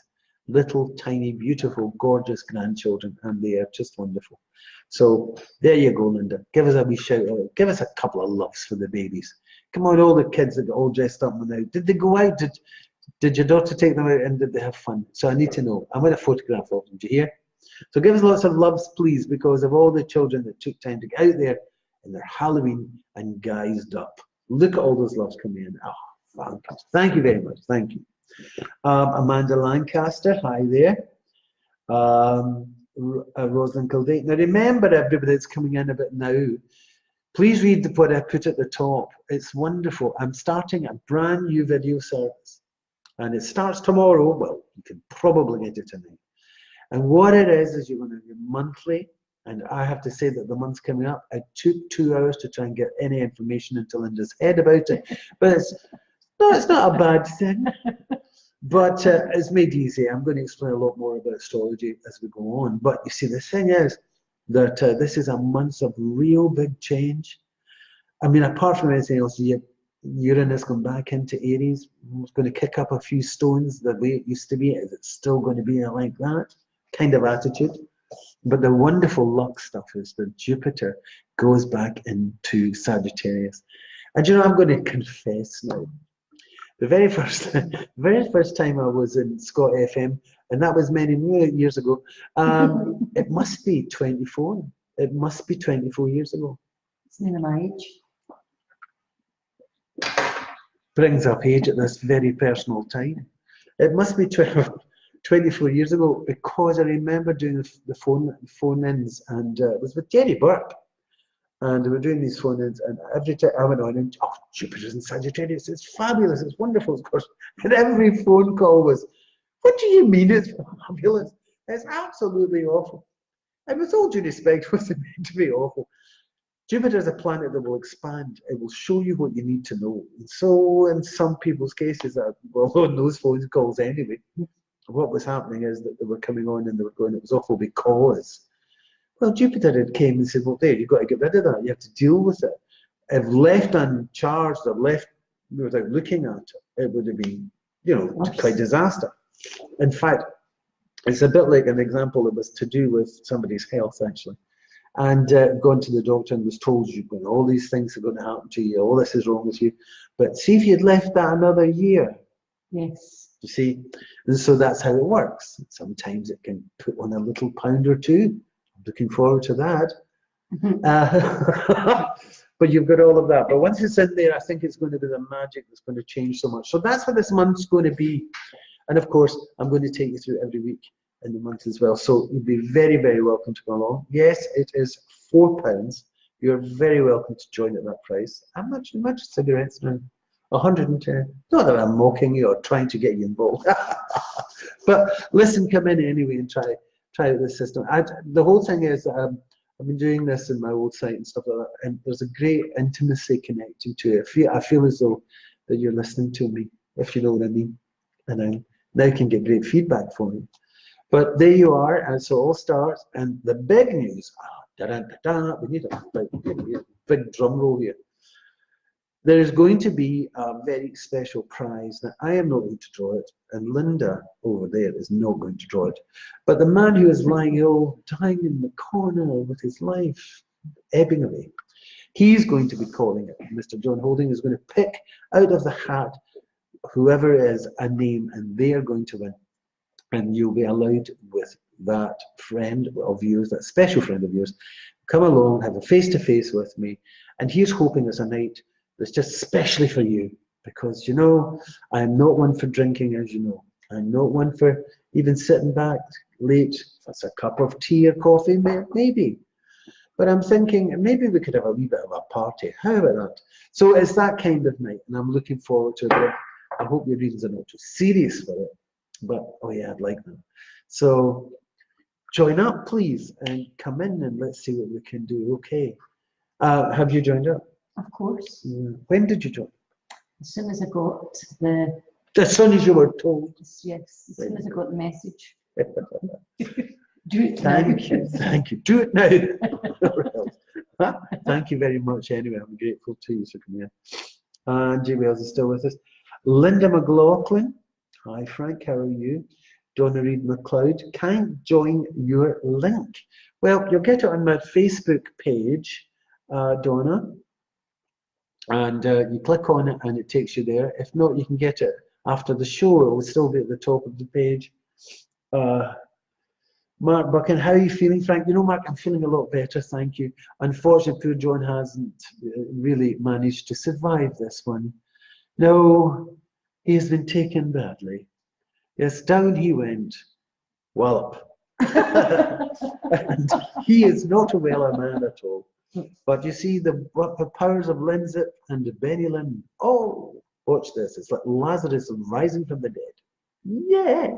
Little, tiny, beautiful, gorgeous grandchildren, and they are just wonderful. So there you go, Linda. Give us a wee shout out. Give us a couple of loves for the babies. Come on, all the kids that got all dressed up and out. Did they go out? Did your daughter take them out and did they have fun? So I need to know. I'm going to photograph of them. Do you hear? So give us lots of loves, please, because of all the children that took time to get out there in their Halloween and guised up. Look at all those loves coming in. Oh, thank you very much. Thank you. Amanda Lancaster, hi there. Rosalind Kildare. Now remember, everybody that's coming in a bit now, please read what I put at the top. It's wonderful. I'm starting a brand new video service. And it starts tomorrow. Well, you can probably get it tonight. And what it is you're going to do monthly. And I have to say that the month's coming up. I took 2 hours to try and get any information into Linda's head about it. But it's not a bad thing. But it's made easy. I'm going to explain a lot more about astrology as we go on. But you see, the thing is that this is a month of real big change. I mean, apart from anything else, Uranus going back into Aries. It's going to kick up a few stones the way it used to be. Is it still going to be like that kind of attitude? But the wonderful luck stuff is that Jupiter goes back into Sagittarius. And you know, I'm going to confess now. The very first time I was in Scott FM, and that was many years ago, it must be 24. It must be 24 years ago. It's near my age. Brings up age at this very personal time. It must be 24 years ago, because I remember doing the phone-ins, and it was with Jerry Burke. And we were doing these phone-ins, and every time I went on, and Jupiter's in Sagittarius, it's fabulous, it's wonderful, of course. And every phone call was, what do you mean it's fabulous? It's absolutely awful. And with all due respect, what's it meant to be awful? Jupiter is a planet that will expand. It will show you what you need to know. And so in some people's cases, well, on those phone calls anyway, what was happening is that they were coming on and they were going, it was awful because, well, Jupiter had came and said, well, there, you've got to get rid of that. You have to deal with it. If left uncharged or left without looking at it, it would have been, you know, quite disaster. In fact, it's a bit like an example that was to do with somebody's health, actually. And gone to the doctor and was told, you know, all these things are going to happen to you, all this is wrong with you. But see if you'd left that another year. Yes. You see? And so that's how it works. Sometimes it can put on a little pound or two. I'm looking forward to that. But you've got all of that. But once it's in there, I think it's going to be the magic that's going to change so much. So that's what this month's going to be. And of course, I'm going to take you through every week in the month as well. So you'd be very, very welcome to come along. Yes, it is £4. You're very welcome to join at that price. How much cigarettes now? 110. Not that I'm mocking you or trying to get you involved. But listen, come in anyway and try out this system. The whole thing is, I've been doing this in my old site and stuff like that, and there's a great intimacy connecting to it. I feel as though that you're listening to me, if you know what I mean. And I now can get great feedback from you. But there you are, and so all starts, and the big news, we need a big drum roll here. There is going to be a very special prize. Now, I am not going to draw it, and Linda over there is not going to draw it. But the man who is lying ill, dying in the corner with his life ebbing away, he's going to be calling it. Mr. John Holding is going to pick out of the hat whoever is a name, and they are going to win. And you'll be allowed with that friend of yours, that special friend of yours, come along, have a face-to-face with me, and he's hoping it's a night that's just specially for you, because, you know, I'm not one for drinking, as you know. I'm not one for even sitting back late. If it's a cup of tea or coffee, maybe. But I'm thinking maybe we could have a wee bit of a party. How about that? So it's that kind of night, and I'm looking forward to it. I hope your readings are not too serious for it, but oh yeah, I'd like them. So join up, please, and come in, and let's see what we can do. Okay. Have you joined up? Of course. When did you join? As soon as I got the... As soon as you were told. Yes, as soon as I got the message. Do it now. Thank you. Do it now. Thank you very much anyway. I'm grateful to you for coming in. Angie Wells is still with us. Linda McLaughlin. Hi Frank, how are you? Donna Reid McLeod. Can't join your link. Well, you'll get it on my Facebook page, Donna. And you click on it and it takes you there. If not, you can get it after the show. It will still be at the top of the page. Mark Buchan, how are you feeling, Frank? You know, Mark, I'm feeling a lot better, thank you. Unfortunately, poor John hasn't really managed to survive this one. No, he has been taken badly. Yes, down he went, wallop. And he is not a well man at all. But you see the powers of Linzip and Benny Lynn. Oh, watch this. It's like Lazarus rising from the dead. Yeah.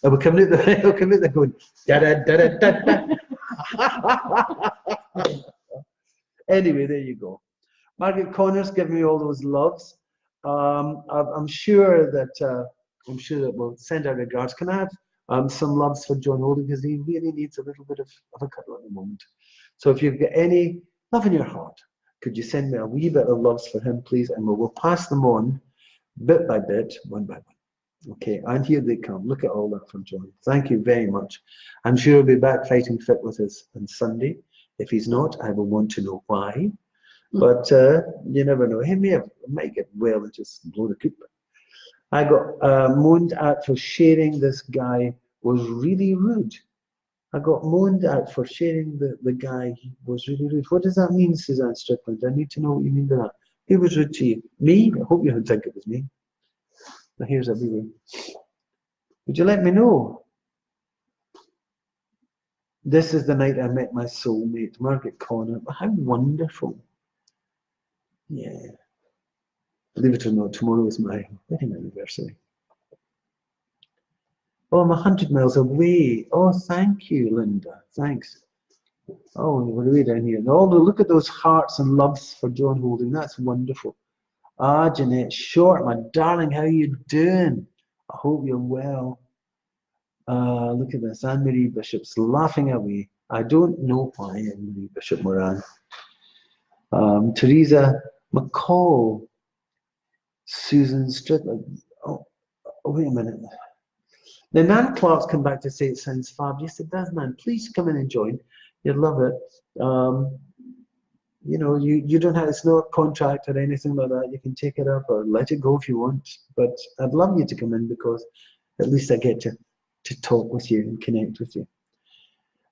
And we'll come out there going, da da da da da. Anyway, there you go. Margaret Connors giving me all those loves. I'm sure that we'll send our regards. Can I have some loves for John Holding, because he really needs a little bit of a cuddle at the moment. So if you've got any love in your heart, could you send me a wee bit of loves for him, please? And we'll pass them on bit by bit, one by one. Okay, and here they come. Look at all that from John. Thank you very much. I'm sure he'll be back fighting fit with us on Sunday. If he's not, I will want to know why. But you never know. He might get well and just blow the coop. I got moaned at for sharing this guy was really rude. I got moaned at for sharing the guy was really rude. What does that mean, Suzanne Strickland? I need to know what you mean by that. Who was rude to you? Me? I hope you don't think it was me. Now here's a viewer. Would you let me know? This is the night I met my soulmate, Margaret Connor. How wonderful. Yeah. Believe it or not, tomorrow is my wedding anniversary. Oh, I'm 100 miles away. Oh, thank you, Linda. Thanks. Oh, we're way down here. Oh, look at those hearts and loves for John Holding. That's wonderful. Ah, Jeanette Short, my darling, how are you doing? I hope you're well. Look at this. Anne-Marie Bishop's laughing away. I don't know why, Anne-Marie Bishop Moran. Teresa McCall. Susan Strickland. Oh, wait a minute. Now, Nan Clark's come back to say it sounds fab. Yes, it does, Nan. Please come in and join. You'd love it. You know, you don't have, it's not a contract or anything like that. You can take it up or let it go if you want. But I'd love you to come in, because at least I get to talk with you and connect with you.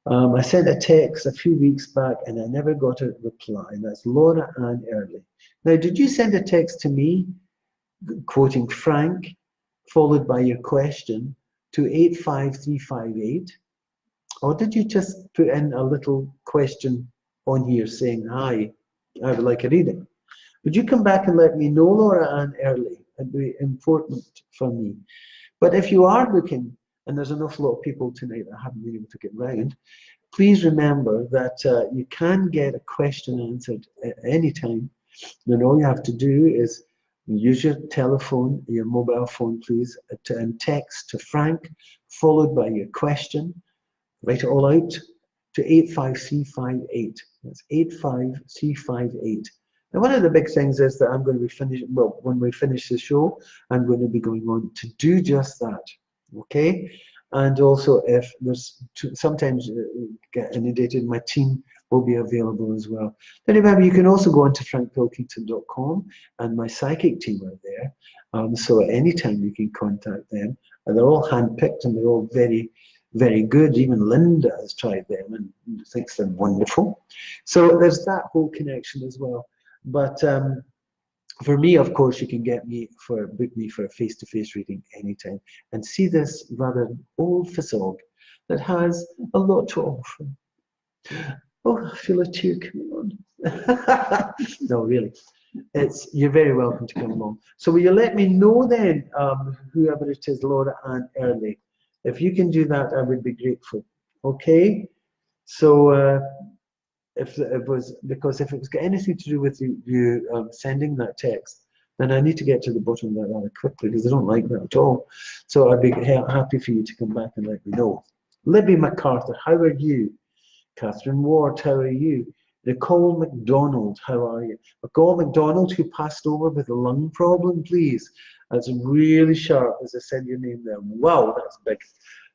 I sent a text a few weeks back and I never got a reply. That's Laura Ann Early. Now, did you send a text to me, quoting Frank, followed by your question, to 85358? Or did you just put in a little question on here saying, hi, I would like a reading? Would you come back and let me know, Laura Ann Early? It'd be important for me. But if you are looking, and there's an awful lot of people tonight that haven't been able to get round, please remember that you can get a question answered at any time. Then all you have to do is Use your telephone, your mobile phone, please, and text to Frank, followed by your question. Write it all out to 85C58. That's 85C58. Now, one of the big things is that I'm going to be finishing, well, when we finish the show, I'm going to be going on to do just that, okay? And also, if there's sometimes get inundated, my team will be available as well. Then remember, you can also go on to frankpilkington.com, and my psychic team are there. So at any time you can contact them. And they're all handpicked, and they're all very, very good. Even Linda has tried them and thinks they're wonderful. So there's that whole connection as well. But for me, of course, you can book me for a face-to-face reading anytime and see this rather old facade that has a lot to offer. Oh, I feel a tear coming on. No, really. You're very welcome to come along. So will you let me know then, whoever it is, Laura and Early, if you can do that, I would be grateful. Okay? So if it was got anything to do with you sending that text, then I need to get to the bottom of that rather quickly, because I don't like that at all. So I'd be happy for you to come back and let me know. Libby MacArthur, how are you? Catherine Ward, how are you? Nicole McDonald, how are you? Nicole McDonald, who passed over with a lung problem, please. That's really sharp as I said your name there. Wow, that's big.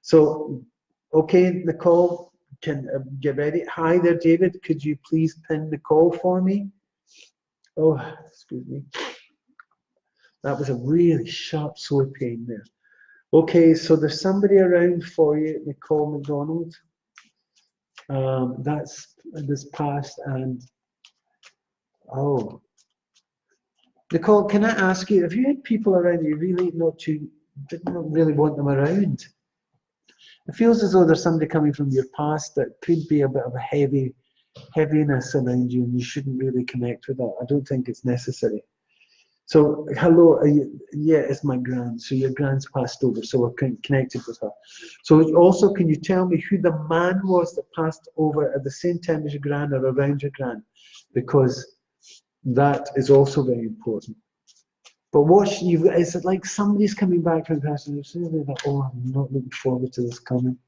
So, okay, Nicole, can get ready. Hi there, David. Could you please pin Nicole for me? Oh, excuse me. That was a really sharp sore pain there. Okay, so there's somebody around for you, Nicole McDonald. That's this past, and oh, Nicole, can I ask you, have you had people around you really didn't really want them around? It feels as though there's somebody coming from your past that could be a bit of a heaviness around you, and you shouldn't really connect with that. I don't think it's necessary. So, hello, yeah, it's my gran. So your gran's passed over, so we're connected with her. So also, can you tell me who the man was that passed over at the same time as your gran or around your gran? Because that is also very important. But is it like somebody's coming back from the past and you're really like, oh, I'm not looking forward to this coming.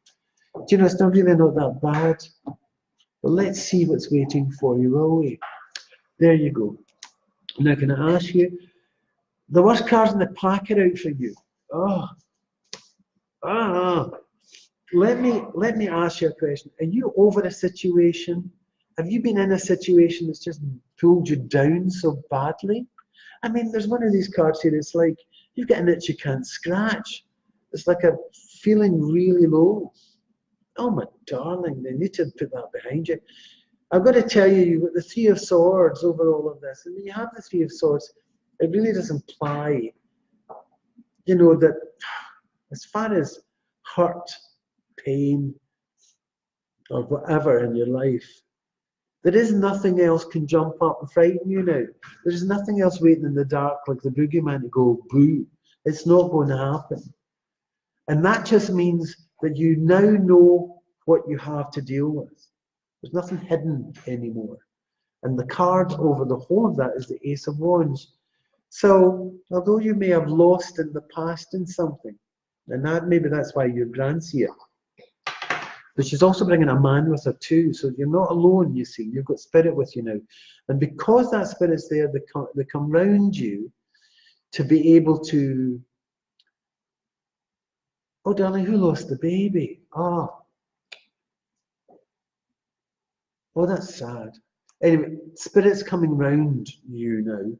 Do you know, it's not really not that bad. But let's see what's waiting for you, will we? There you go. Now, can I ask you, the worst cards in the pack are out for you. Let me ask you a question. Are you over a situation? Have you been in a situation that's just pulled you down so badly? I mean, there's one of these cards here, it's like you've got an itch you can't scratch. It's like a feeling really low. Oh my darling, they need to put that behind you. I've got to tell you, you've got the Three of Swords over all of this. And when you have the Three of Swords, it really does imply, you know, that as far as hurt, pain, or whatever in your life, there is nothing else can jump up and frighten you now. There's nothing else waiting in the dark like the boogeyman to go boo. It's not going to happen. And that just means that you now know what you have to deal with. There's nothing hidden anymore. And the card over the whole of that is the Ace of Wands. So, although you may have lost in the past in something, and maybe that's why your gran's here, but she's also bringing a man with her too, so you're not alone, you see. You've got spirit with you now. And because that spirit's there, they come round you to be able to... Oh, darling, who lost the baby? Oh, that's sad. Anyway, spirit's coming round you now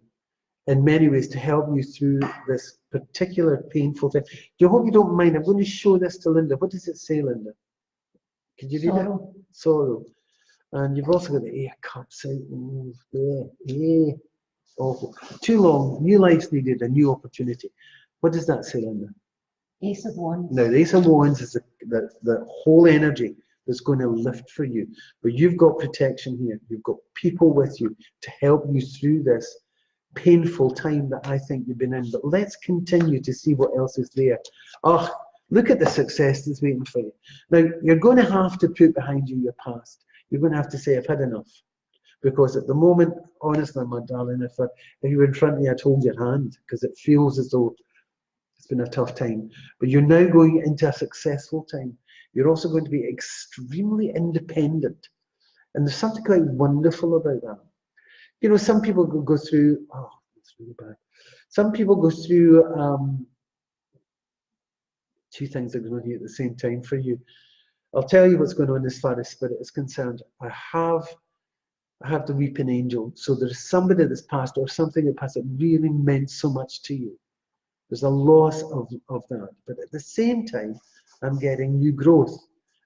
in many ways to help you through this particular painful thing. I hope you don't mind. I'm going to show this to Linda. What does it say, Linda? Could you read it? Sorrow. And you've also got the Eight of Cups out. Awful. Too long. New life's needed, a new opportunity. What does that say, Linda? Ace of Wands. Now, the Ace of Wands is the whole energy that's going to lift for you. But you've got protection here. You've got people with you to help you through this painful time that I think you've been in. But let's continue to see what else is there. Oh, look at the success that's waiting for you. Now, you're going to have to put behind you your past. You're going to have to say, I've had enough. Because at the moment, honestly, my darling, if you were in front of me, I'd hold your hand, because it feels as though it's been a tough time. But you're now going into a successful time. You're also going to be extremely independent. And there's something quite wonderful about that. You know, some people go through, oh, it's really bad. Some people go through two things that are going on at the same time for you. I'll tell you what's going on as far as spirit is concerned. I have the weeping angel. So there's somebody that's passed or something that passed that really meant so much to you. There's a loss of that. But at the same time, I'm getting new growth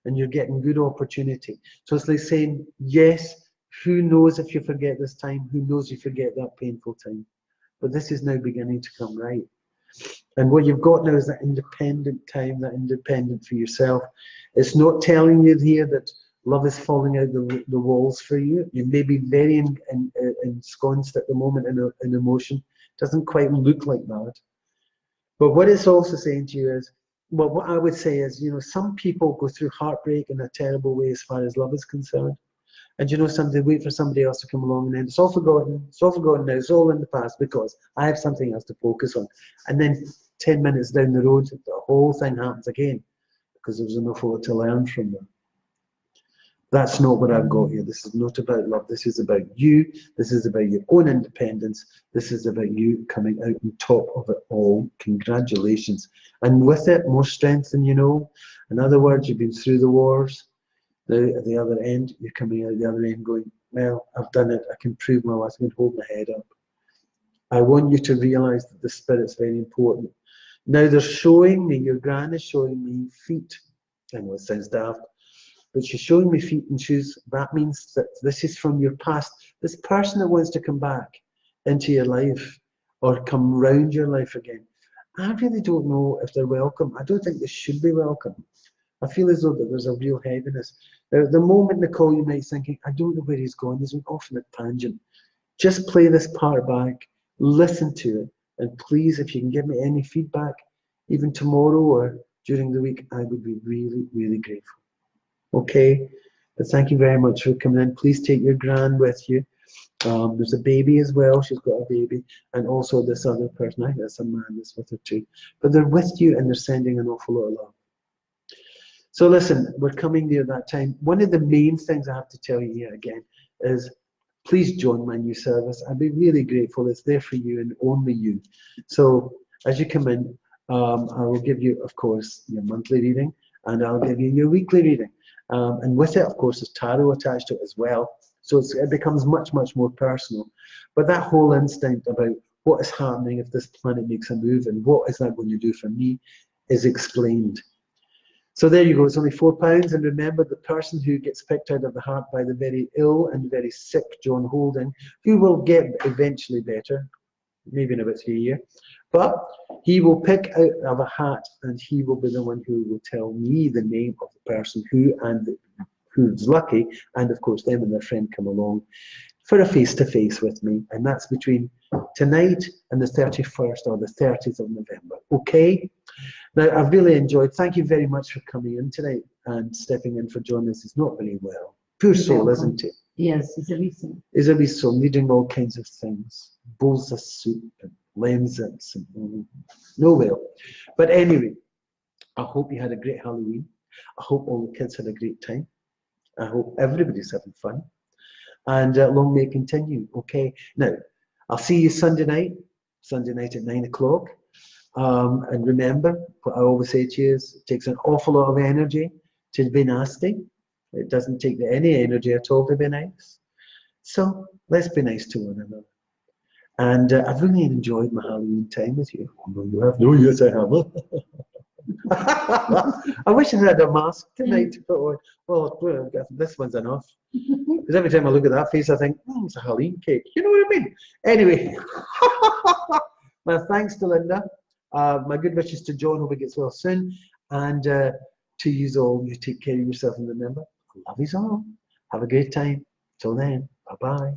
and you're getting good opportunity. So it's like saying, yes, who knows if you forget this time? Who knows you forget that painful time? But this is now beginning to come right. And what you've got now is that independent time, that independent for yourself. It's not telling you here that love is falling out the walls for you. You may be very ensconced at the moment in emotion. It doesn't quite look like that. But what it's also saying to you is, well, what I would say is, you know, some people go through heartbreak in a terrible way as far as love is concerned. And you know, they wait for somebody else to come along and then it's all forgotten now, it's all in the past because I have something else to focus on. And then 10 minutes down the road, the whole thing happens again because there was an awful lot to learn from them. That's not what I've got here. This is not about love. This is about you. This is about your own independence. This is about you coming out on top of it all. Congratulations. And with it, more strength than you know. In other words, you've been through the wars. Now, at the other end, you're coming out the other end going, well, I've done it. I can prove my worth. I can hold my head up. I want you to realize that the spirit's very important. Now, they're showing me, your gran is showing me feet. I know it sounds daft, but she's showing me feet and shoes. That means that this is from your past. This person that wants to come back into your life or come round your life again, I really don't know if they're welcome. I don't think they should be welcome. I feel as though that there's a real heaviness. Now, the moment, Nicole, you might be thinking, I don't know where he's going. He's off on a tangent. Just play this part back, listen to it, and please, if you can give me any feedback, even tomorrow or during the week, I would be really, really grateful. Okay? But thank you very much for coming in. Please take your gran with you. There's a baby as well. She's got a baby. And also this other person. I think that's a man that's with her too. But they're with you and they're sending an awful lot of love. So listen, we're coming near that time. One of the main things I have to tell you here again is please join my new service. I'd be really grateful. It's there for you and only you. So as you come in, I will give you, of course, your monthly reading and I'll give you your weekly reading. And with it, of course, there's tarot attached to it as well. So it becomes much, much more personal. But that whole instinct about what is happening if this planet makes a move and what is that going to do for me is explained. So there you go, it's only £4. And remember, the person who gets picked out of the heart by the very ill and very sick John Holding, who will get eventually better, maybe in about 3 years, but he will pick out of a hat and he will be the one who will tell me the name of the person who's lucky, and of course them and their friend come along for a face-to-face with me, and that's between tonight and the 31st or the 30th of November. Okay? Now, I've really enjoyed. Thank you very much for coming in tonight and stepping in for John. This is not very well. Poor soul, isn't it? Yes, he's a recent. He's a wee soul, needing all kinds of things. Bowls of soup and lenses and no well. But anyway, I hope you had a great Halloween. I hope all the kids had a great time. I hope everybody's having fun. And long may it continue. Okay. Now, I'll see you Sunday night at 9 o'clock. And remember, what I always say to you is, it takes an awful lot of energy to be nasty. It doesn't take any energy at all to be nice. So let's be nice to one another. And I've really enjoyed my Halloween time with you. Oh, no, you have? No, yes, I have. I wish I had a mask tonight to put on. Well, this one's enough. Because every time I look at that face, I think, it's a Halloween cake. You know what I mean? Anyway, my thanks to Linda. My good wishes to John, hope he gets well soon. And to you all, you take care of yourself and remember, love is all. Have a great time. Till then, bye-bye.